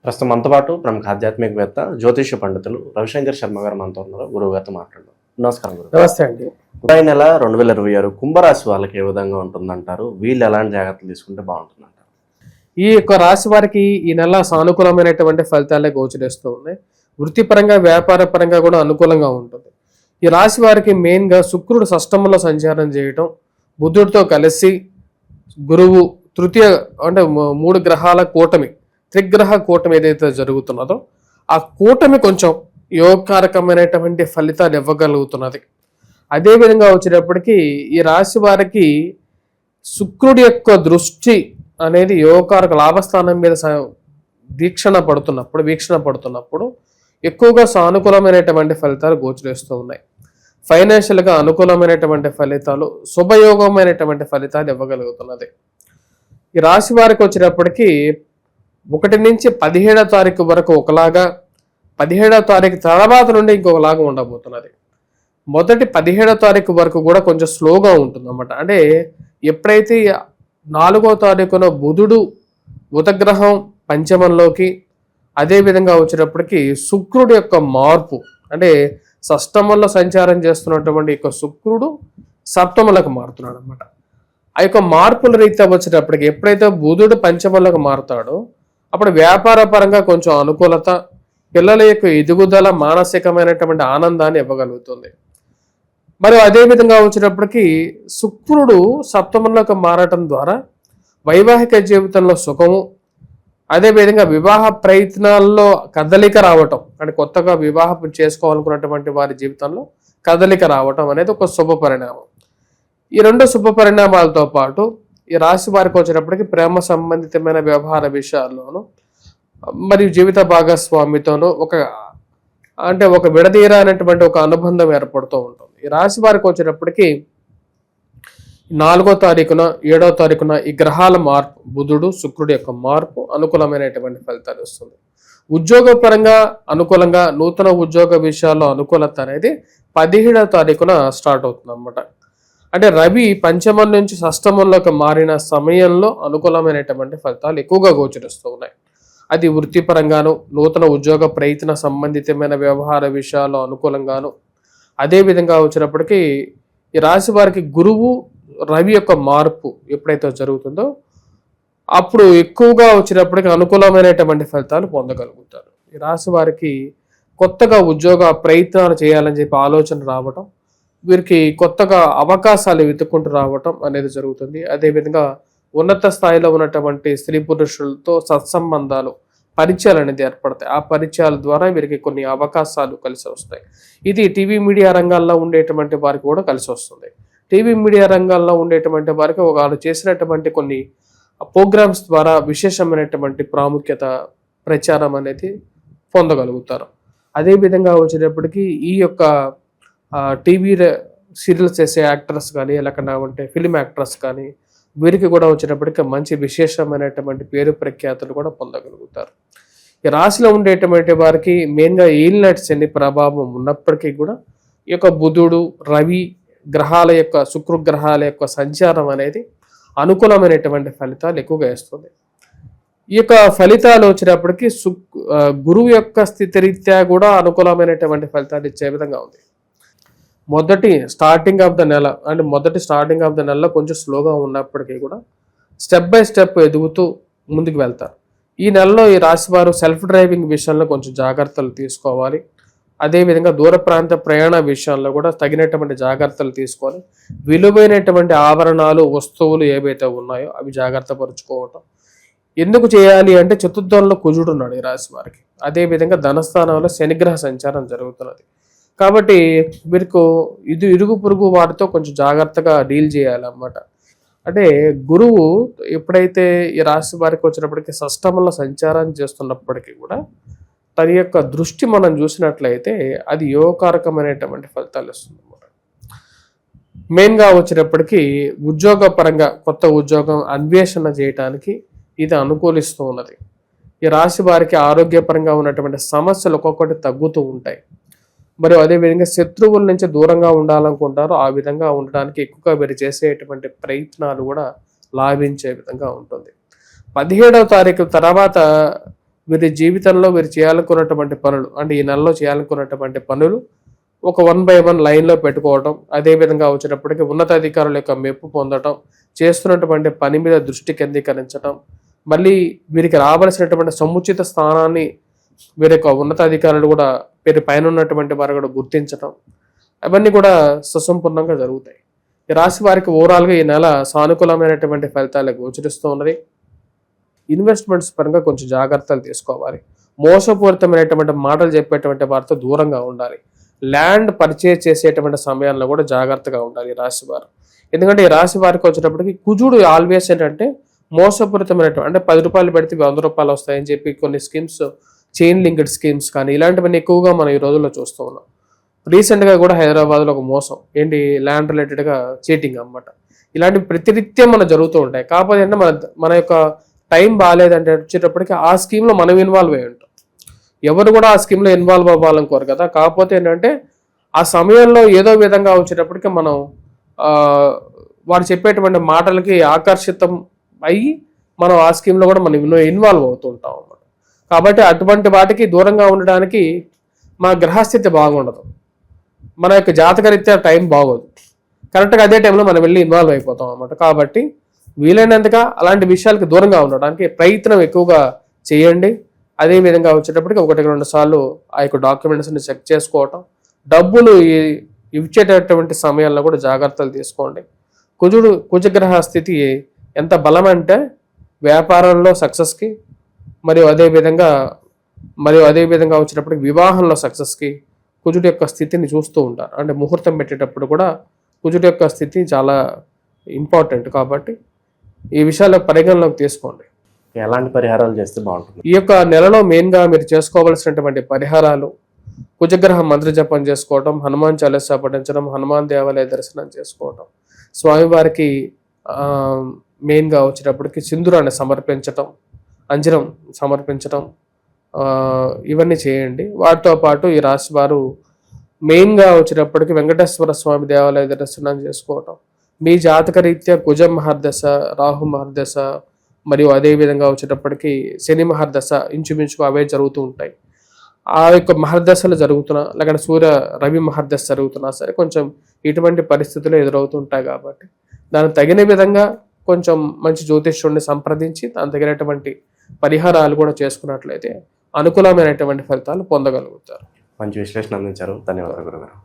ప్రస్తుతం మనతో పాటు ప్రముఖ ఆధ్యాత్మికవేత్త జ్యోతిష పండితులు రవిశంకర్ శర్మ గారు మనతో ఉన్నారు. గురువు గారితో మాట్లాడదాం. నమస్కారం గురువు. నమస్తే అండి. జూలై నెల 2026 కుంభరాశి వాళ్ళకి ఏ విధంగా ఉంటుందంటారు? వీళ్ళు ఎలాంటి జాగ్రత్తలు తీసుకుంటే బాగుంటుందంటారు? ఈ యొక్క రాశి వారికి ఈ నెల సానుకూలమైనటువంటి ఫలితాలే గోచరిస్తూ ఉన్నాయి. వృత్తిపరంగా వ్యాపార పరంగా కూడా అనుకూలంగా ఉంటుంది. ఈ రాశి వారికి మెయిన్గా శుక్రుడు షష్టమంలో సంచారం చేయటం, బుధుడితో కలిసి గురువు తృతీయ అంటే 3 గ్రహాల కూటమి, త్రిగ్రహ కూటమి ఏదైతే జరుగుతున్నదో ఆ కూటమి కొంచెం యోగకారకమైనటువంటి ఫలితాలు ఇవ్వగలుగుతున్నది. అదేవిధంగా వచ్చేటప్పటికి ఈ రాశి వారికి శుక్రుడి యొక్క దృష్టి అనేది యోగకారక లాభస్థానం మీద వీక్షణ పడుతున్నప్పుడు ఎక్కువగా సానుకూలమైనటువంటి ఫలితాలు గోచరిస్తూ ఉన్నాయి. ఫైనాన్షియల్గా అనుకూలమైనటువంటి ఫలితాలు, శుభయోగమైనటువంటి ఫలితాలు ఇవ్వగలుగుతున్నది. ఈ రాశి వారికి వచ్చేటప్పటికి 1 నుంచి 17వ తారీఖు వరకు ఒకలాగా, 17వ తారీఖు తర్వాత నుండి ఇంకొకలాగా ఉండబోతున్నది. మొదటి 17వ తారీఖు వరకు కూడా కొంచెం స్లోగా ఉంటుంది అన్నమాట. అంటే ఎప్పుడైతే 4వ తారీఖున బుధుడు బుధగ్రహం పంచమంలోకి, అదేవిధంగా వచ్చేటప్పటికి శుక్రుడు యొక్క మార్పు, అంటే షష్టమంలో సంచారం చేస్తున్నటువంటి యొక్క శుక్రుడు సప్తమంలోకి మారుతున్నాడు అనమాట. ఆ యొక్క మార్పుల రీత్యా వచ్చేటప్పటికి ఎప్పుడైతే బుధుడు పంచమంలోకి మారుతాడో అప్పుడు వ్యాపార పరంగా కొంచెం అనుకూలత, పిల్లల యొక్క ఎదుగుదల, మానసికమైనటువంటి ఆనందాన్ని ఇవ్వగలుగుతుంది. మరి అదేవిధంగా వచ్చేటప్పటికి శుక్రుడు సప్తమంలోకి మారటం ద్వారా వైవాహిక జీవితంలో సుఖము, అదేవిధంగా వివాహ ప్రయత్నాల్లో కదలిక రావటం, అంటే కొత్తగా వివాహం చేసుకోవాలనుకున్నటువంటి వారి జీవితంలో కదలిక రావటం అనేది ఒక శుభ పరిణామం. ఈ 2 శుభ పరిణామాలతో పాటు ఈ రాశి వారికి వచ్చేటప్పటికి ప్రేమ సంబంధితమైన వ్యవహార విషయాల్లోనూ మరియు జీవిత భాగస్వామితోనూ ఒక విడదీరానటువంటి ఒక అనుబంధం ఏర్పడుతూ ఉంటుంది. ఈ రాశి వారికి వచ్చేటప్పటికి 4వ తారీఖున 7వ తారీఖున ఈ గ్రహాల మార్పు, బుధుడు శుక్రుడు యొక్క మార్పు అనుకూలమైనటువంటి ఫలితాలు వస్తుంది. ఉద్యోగపరంగా అనుకూలంగా, నూతన ఉద్యోగ విషయాల్లో అనుకూలత అనేది 17వ తారీఖున స్టార్ట్ అవుతుంది అన్నమాట. అంటే రవి పంచమం నుంచి షష్టమంలోకి మారిన సమయంలో అనుకూలమైనటువంటి ఫలితాలు ఎక్కువగా గోచరిస్తూ ఉన్నాయి. అది వృత్తిపరంగాను, నూతన ఉద్యోగ ప్రయత్న సంబంధితమైన వ్యవహార విషయాల్లో అనుకూలంగాను, అదేవిధంగా వచ్చినప్పటికీ ఈ రాశి వారికి గురువు రవి యొక్క మార్పు ఎప్పుడైతే జరుగుతుందో అప్పుడు ఎక్కువగా వచ్చినప్పటికీ అనుకూలమైనటువంటి ఫలితాలు పొందగలుగుతారు. ఈ రాశి వారికి కొత్తగా ఉద్యోగ ప్రయత్నాలు చేయాలని చెప్పి ఆలోచన రావటం, వీరికి కొత్తగా అవకాశాలు వెతుక్కుంటూ రావటం అనేది జరుగుతుంది. అదేవిధంగా ఉన్నత స్థాయిలో ఉన్నటువంటి స్త్రీ పురుషులతో సత్సంబంధాలు, పరిచయాలు అనేది ఏర్పడతాయి. ఆ పరిచయాల ద్వారా వీరికి కొన్ని అవకాశాలు కలిసి వస్తాయి. ఇది టీవీ మీడియా రంగాల్లో ఉండేటువంటి వారికి కూడా కలిసి వస్తుంది. టీవీ మీడియా రంగాల్లో ఉండేటువంటి వారికి వాళ్ళు చేసినటువంటి కొన్ని ప్రోగ్రామ్స్ ద్వారా విశేషమైనటువంటి ప్రాముఖ్యత, ప్రచారం అనేది పొందగలుగుతారు. అదేవిధంగా వచ్చేటప్పటికి ఈ యొక్క టీవీ సీరియల్స్ చేసే యాక్టర్స్ కానీ, లేకపోతే ఫిలిం యాక్టర్స్ కానీ వీరికి కూడా వచ్చేటప్పటికి మంచి విశేషమైనటువంటి పేరు ప్రఖ్యాతులు కూడా పొందగలుగుతారు. ఈ రాశిలో ఉండేటువంటి వారికి మెయిన్గా ఏలినాటి శని ప్రభావం ఉన్నప్పటికీ కూడా ఈ యొక్క బుధుడు రవి గ్రహాల యొక్క శుక్రగ్రహాల యొక్క సంచారం అనేది అనుకూలమైనటువంటి ఫలితాలు ఎక్కువగా ఇస్తుంది. ఈ యొక్క ఫలితాలు వచ్చేటప్పటికి గురువు యొక్క స్థితిరీత్యా కూడా అనుకూలమైనటువంటి ఫలితాలు ఇచ్చే విధంగా ఉంది. మొదటి స్టార్టింగ్ ఆఫ్ ద నెలలో కొంచెం స్లోగా ఉన్నప్పటికీ కూడా స్టెప్ బై స్టెప్ ఎదుగుతూ ముందుకు వెళ్తారు. ఈ నెలలో ఈ రాశి వారు సెల్ఫ్ డ్రైవింగ్ విషయంలో కొంచెం జాగ్రత్తలు తీసుకోవాలి. అదేవిధంగా దూర ప్రాంత ప్రయాణ విషయాల్లో కూడా తగినటువంటి జాగ్రత్తలు తీసుకోవాలి. విలువైనటువంటి ఆభరణాలు, వస్తువులు ఏవైతే ఉన్నాయో అవి జాగ్రత్త పరుచుకోవటం ఎందుకు చేయాలి అంటే చతుర్థంలో కుజుడు ఉన్నాడు ఈ రాశి వారికి. అదేవిధంగా ధనస్థానంలో శనిగ్రహ సంచారం జరుగుతున్నది. కాబట్టి వీరికి ఇరుగు పొరుగు వారితో కొంచెం జాగ్రత్తగా డీల్ చేయాలన్నమాట. అంటే గురువు ఎప్పుడైతే ఈ రాశి వారికి వచ్చినప్పటికీ షష్టమంలో సంచారం చేస్తున్నప్పటికీ కూడా తన యొక్క దృష్టి మనం చూసినట్లయితే అది యోగకారకమైనటువంటి ఫలితాలు ఇస్తుంది అన్నమాట. మెయిన్గా వచ్చినప్పటికీ ఉద్యోగ పరంగా కొత్త ఉద్యోగం అన్వేషణ చేయటానికి ఇది అనుకూలిస్తూ ఉన్నది. ఈ రాశి వారికి ఆరోగ్యపరంగా ఉన్నటువంటి సమస్యలు ఒక్కొక్కటి తగ్గుతూ ఉంటాయి. మరియు అదేవిధంగా శత్రువుల నుంచి దూరంగా ఉండాలనుకుంటారో ఆ విధంగా ఉండడానికి ఎక్కువగా వీరు చేసేటువంటి ప్రయత్నాలు కూడా లాభించే విధంగా ఉంటుంది. 17వ తారీఖు తర్వాత వీరి జీవితంలో వీరు చేయాలనుకున్నటువంటి పనులు, అంటే ఈ నెలలో చేయాలనుకున్నటువంటి పనులు ఒక 1 by 1 లైన్లో పెట్టుకోవడం, అదేవిధంగా వచ్చేటప్పటికి ఉన్నతాధికారుల యొక్క మెప్పు పొందడం, చేస్తున్నటువంటి పని మీద దృష్టి కేంద్రీకరించడం, మళ్ళీ వీరికి రావాల్సినటువంటి సముచిత స్థానాన్ని వీరి యొక్క ఉన్నతాధికారులు కూడా వీరి పైన ఉన్నటువంటి వారు కూడా గుర్తించడం, అవన్నీ కూడా సుసంపూర్ణంగా జరుగుతాయి. ఈ రాశి వారికి ఓవరాల్గా ఈ నెల సానుకూలమైనటువంటి ఫలితాలు గోచరిస్తూ ఉన్నది. ఇన్వెస్ట్మెంట్స్ పరంగా కొంచెం జాగ్రత్తలు తీసుకోవాలి. మోసపూరితమైనటువంటి మాటలు చెప్పేటువంటి వారితో దూరంగా ఉండాలి. ల్యాండ్ పర్చేజ్ చేసేటువంటి సమయంలో కూడా జాగ్రత్తగా ఉండాలి ఈ రాశి వారు. ఎందుకంటే ఈ రాశి వారికి వచ్చేటప్పటికి కుజుడు ఆల్వేస్ ఏంటంటే మోసపూరితమైనటువంటి, అంటే 10 రూపాయలు పెడితే 100 రూపాయలు వస్తాయని చెప్పి కొన్ని స్కీమ్స్, చైన్ లింక్డ్ స్కీమ్స్ కానీ ఇలాంటివన్నీ ఎక్కువగా మనం ఈ రోజుల్లో చూస్తూ ఉన్నాం. రీసెంట్గా కూడా హైదరాబాద్లో ఒక మోసం, ఏంటి ల్యాండ్ రిలేటెడ్గా చీటింగ్ అన్నమాట. ఇలాంటివి ప్రతినిత్యం మనం జరుగుతూ ఉంటాయి. కాకపోతే అంటే మన యొక్క టైం బాగాలేదంటే వచ్చేటప్పటికి ఆ స్కీమ్లో మనం ఇన్వాల్వ్ అయ్యి ఉంటాం. ఎవరు కూడా ఆ స్కీమ్లో ఇన్వాల్వ్ అవ్వాలనుకోరు కదా. కాకపోతే ఏంటంటే ఆ సమయంలో ఏదో విధంగా వచ్చేటప్పటికి మనం వాడు చెప్పేటువంటి మాటలకి ఆకర్షితం అయ్యి మనం ఆ స్కీమ్లో కూడా మనం ఇన్వాల్వ్ అవుతూ ఉంటాం అన్నమాట. కాబట్టి అటువంటి వాటికి దూరంగా ఉండడానికి మన గ్రహస్థితి బాగుండదు, మన యొక్క జాతకరీత్యా టైం బాగోదు, కరెక్ట్గా అదే టైంలో మనం వెళ్ళి ఇన్వాల్వ్ అయిపోతాం అన్నమాట. కాబట్టి వీలైనంతగా అలాంటి విషయాలకి దూరంగా ఉండడానికి ప్రయత్నం ఎక్కువగా చేయండి. అదేవిధంగా వచ్చేటప్పటికి 1-2 సార్లు ఆ యొక్క డాక్యుమెంట్స్ని చెక్ చేసుకోవటం, డబ్బులు ఇచ్చేటటువంటి సమయాల్లో కూడా జాగ్రత్తలు తీసుకోండి. కుజగ్రహ స్థితి ఎంత బలం అంటే వ్యాపారంలో సక్సెస్కి, మరియు అదేవిధంగా వచ్చేటప్పటికి వివాహంలో సక్సెస్కి కుజుడి యొక్క స్థితిని చూస్తూ ఉంటారు. అంటే ముహూర్తం పెట్టేటప్పుడు కూడా కుజుడి యొక్క స్థితి చాలా ఇంపార్టెంట్. కాబట్టి ఈ విషయాలు పరిగణలోకి తీసుకోండి. ఎలాంటి పరిహారాలు చేస్తే బాగుంటుంది? ఈ యొక్క నెలలో మెయిన్గా మీరు చేసుకోవాల్సినటువంటి పరిహారాలు, కుజగ్రహ మంత్ర జపం చేసుకోవటం, హనుమాన్ చాలీసా పఠించడం, హనుమాన్ దేవాలయ దర్శనం చేసుకోవటం, స్వామివారికి మెయిన్గా వచ్చేటప్పటికి సింధూరాన్ని సమర్పించటం, అంజనం సమర్పించటం, ఇవన్నీ చేయండి. వాటితో పాటు ఈ రాశి వారు మెయిన్గా వచ్చేటప్పటికి వెంకటేశ్వర స్వామి దేవాలయ దర్శనం చేసుకోవటం, మీ జాతక రీత్యా కుజ మహర్దశ, రాహు మహర్దశ, మరియు అదేవిధంగా వచ్చేటప్పటికి శని మహర్దశ ఇంచుమించుగా అవే జరుగుతూ ఉంటాయి. ఆ యొక్క మహర్దశలు జరుగుతున్నా, లేకపోతే రవి మహర్దశ జరుగుతున్నా సరే కొంచెం ఇటువంటి పరిస్థితులు ఎదురవుతుంటాయి. కాబట్టి దానికి తగిన విధంగా కొంచెం మంచి జ్యోతిష్యుడిని సంప్రదించి దాని తగినటువంటి పరిహారాలు కూడా చేసుకున్నట్లయితే అనుకూలమైనటువంటి ఫలితాలు పొందగలుగుతారు. మంచి విశ్లేషణ అందించారు. ధన్యవాదాలు గురుగారు.